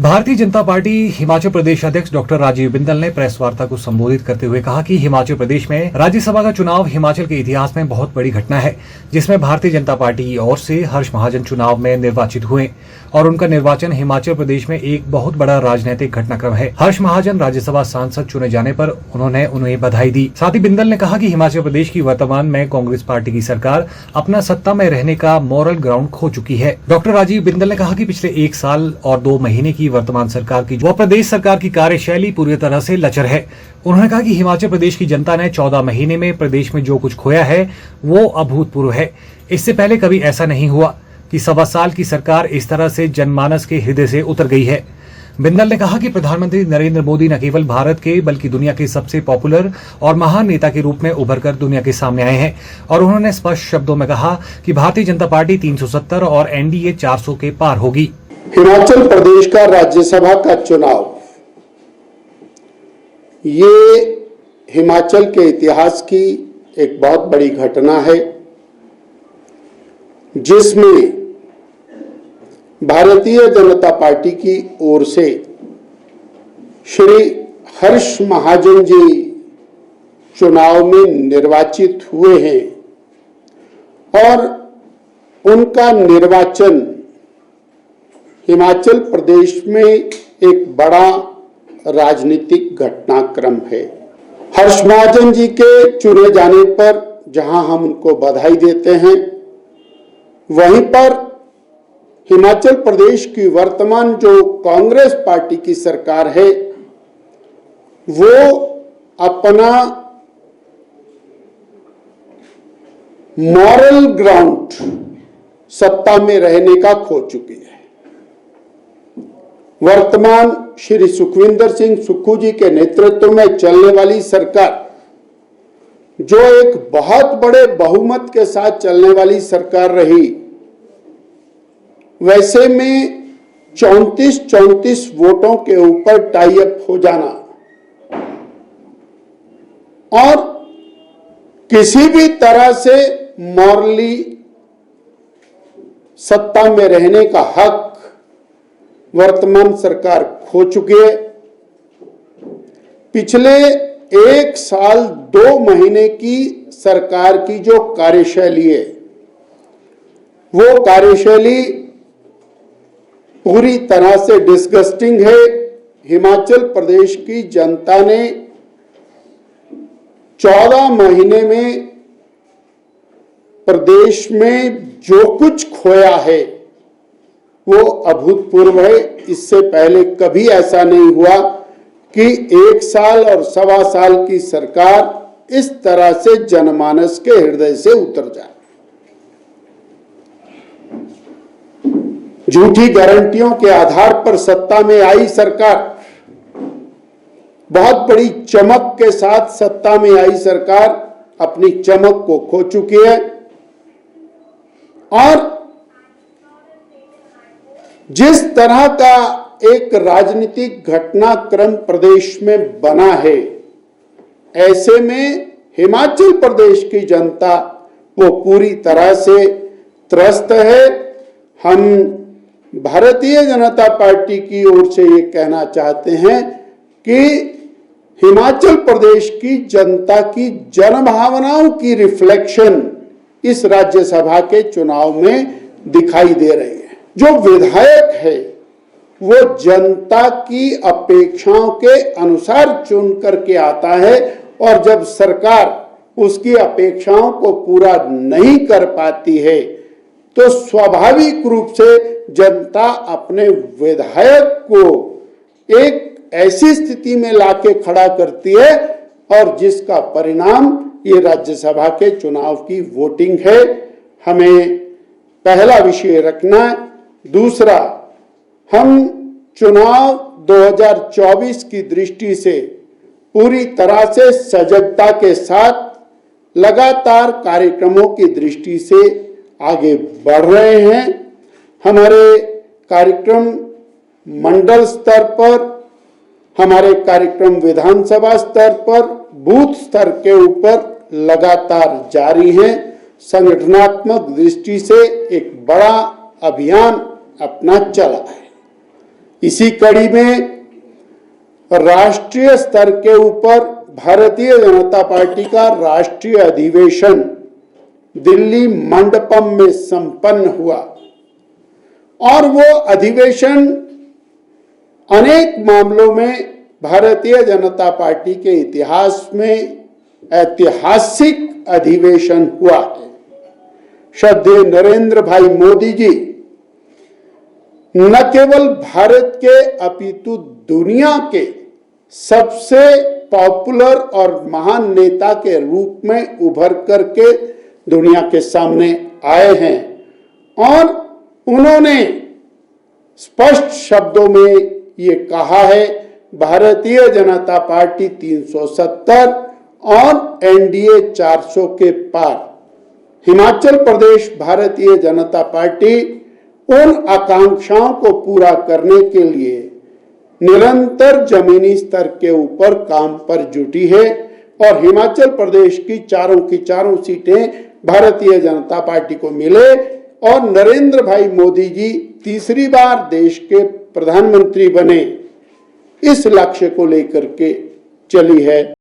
Bharatiya Janata party Himachal Pradesh अध्यक्ष doctor Rajiv Bindal ने press वार्ता को संबोधित करते हुए कहा कि हिमाचल प्रदेश में राज्यसभा का चुनाव हिमाचल के इतिहास में बहुत बड़ी घटना है, जिसमें भारतीय जनता पार्टी की ओर से हर्ष महाजन चुनाव में निर्वाचित हुए और उनका निर्वाचन हिमाचल प्रदेश में एक बहुत बड़ा राजनीतिक घटनाक्रम है। हर्ष महाजन राज्यसभा सांसद चुने जाने पर उन्होंने उन्हें बधाई दी। साथ ही बिंदल ने कहा कि हिमाचल प्रदेश की वर्तमान में कांग्रेस पार्टी की सरकार अपना सत्ता में रहने का मॉरल ग्राउंड खो चुकी है। डॉक्टर राजीव बिंदल ने कहा कि पिछले 1 साल और 2 महीने की वर्तमान सरकार की व प्रदेश सरकार की कार्यशैली पूरी तरह से लचर है। उन्होंने कहा कि हिमाचल प्रदेश की जनता ने 14 महीने में प्रदेश में जो कुछ खोया है वो अभूतपूर्व है। इससे पहले कभी ऐसा नहीं हुआ कि 1.25 साल की सरकार इस तरह से जनमानस के हृदय से उतर गई है। बिंदल ने कहा कि प्रधानमंत्री नरेंद्र मोदी न केवल भारत के बल्कि दुनिया के सबसे पॉपुलर और महान नेता के रूप में उभरकर दुनिया के सामने आए हैं और उन्होंने स्पष्ट शब्दों में कहा कि भारतीय जनता पार्टी 370 और एनडीए 400 के पार होगी। हिमाचल प्रदेश का राज्यसभा का चुनाव ये हिमाचल के इतिहास की एक बहुत बड़ी घटना है, जिसमें भारतीय जनता पार्टी की ओर से श्री हर्ष महाजन जी चुनाव में निर्वाचित हुए हैं और उनका निर्वाचन हिमाचल प्रदेश में एक बड़ा राजनीतिक घटनाक्रम है। हर्ष महाजन जी के चुने जाने पर जहां हम उनको बधाई देते हैं, वहीं पर हिमाचल प्रदेश की वर्तमान जो कांग्रेस पार्टी की सरकार है वो अपना मॉरल ग्राउंड सत्ता में रहने का खो चुकी है। वर्तमान श्री सुखविंदर सिंह सुक्खू जी के नेतृत्व में चलने वाली सरकार, जो एक बहुत बड़े बहुमत के साथ चलने वाली सरकार रही, वैसे में 34 वोटों के ऊपर टाई अप हो जाना और किसी भी तरह से मॉरली सत्ता में रहने का हक वर्तमान सरकार खो चुकी है। पिछले 1 साल 2 महीने की सरकार की जो कार्यशैली है, वो कार्यशैली पूरी तरह से डिस्गस्टिंग है। हिमाचल प्रदेश की जनता ने 14 महीने में प्रदेश में जो कुछ खोया है वो अभूतपूर्व है। इससे पहले कभी ऐसा नहीं हुआ कि 1 साल और 1.25 साल की सरकार इस तरह से जनमानस के हृदय से उतर जाए। झूठी गारंटियों के आधार पर सत्ता में आई सरकार, बहुत बड़ी चमक के साथ सत्ता में आई सरकार अपनी चमक को खो चुकी है और जिस तरह का एक राजनीतिक घटनाक्रम प्रदेश में बना है, ऐसे में हिमाचल प्रदेश की जनता वो पूरी तरह से त्रस्त है। हम भारतीय जनता पार्टी की ओर से ये कहना चाहते हैं कि हिमाचल प्रदेश की जनता की जनभावनाओं की रिफ्लेक्शन इस राज्यसभा के चुनाव में दिखाई दे रही है। जो विधायक है वो जनता की अपेक्षाओं के अनुसार चुन करके आता है और जब सरकार उसकी अपेक्षाओं को पूरा नहीं कर पाती है तो स्वाभाविक रूप से जनता अपने विधायक को एक ऐसी स्थिति में लाके खड़ा करती है और जिसका परिणाम ये राज्यसभा के चुनाव की वोटिंग है। हमें पहला विषय रखना है। दूसरा, हम चुनाव 2024 की दृष्टि से पूरी तरह से सजगता के साथ लगातार कार्यक्रमों की दृष्टि से आगे बढ़ रहे हैं। हमारे कार्यक्रम मंडल स्तर पर, हमारे कार्यक्रम विधानसभा स्तर पर, बूथ स्तर के ऊपर लगातार जारी हैं। संगठनात्मक दृष्टि से एक बड़ा अभियान अपना चला है। इसी कड़ी में राष्ट्रीय स्तर के ऊपर भारतीय जनता पार्टी का राष्ट्रीय अधिवेशन दिल्ली मंडपम में संपन्न हुआ और वो अधिवेशन अनेक मामलों में भारतीय जनता पार्टी के इतिहास में ऐतिहासिक अधिवेशन हुआ है। श्रद्धेय नरेंद्र भाई मोदी जी न केवल भारत के अपितु दुनिया के सबसे पॉपुलर और महान नेता के रूप में उभर करके दुनिया के सामने आए हैं और उन्होंने स्पष्ट शब्दों में ये कहा है, भारतीय जनता पार्टी 370 और एनडीए 400 के पार। हिमाचल प्रदेश भारतीय जनता पार्टी उन आकांक्षाओं को पूरा करने के लिए निरंतर जमीनी स्तर के ऊपर काम पर जुटी है और हिमाचल प्रदेश की चारों सीटें भारतीय जनता पार्टी को मिले और नरेंद्र भाई मोदी जी तीसरी बार देश के प्रधानमंत्री बने, इस लक्ष्य को लेकर के चली है।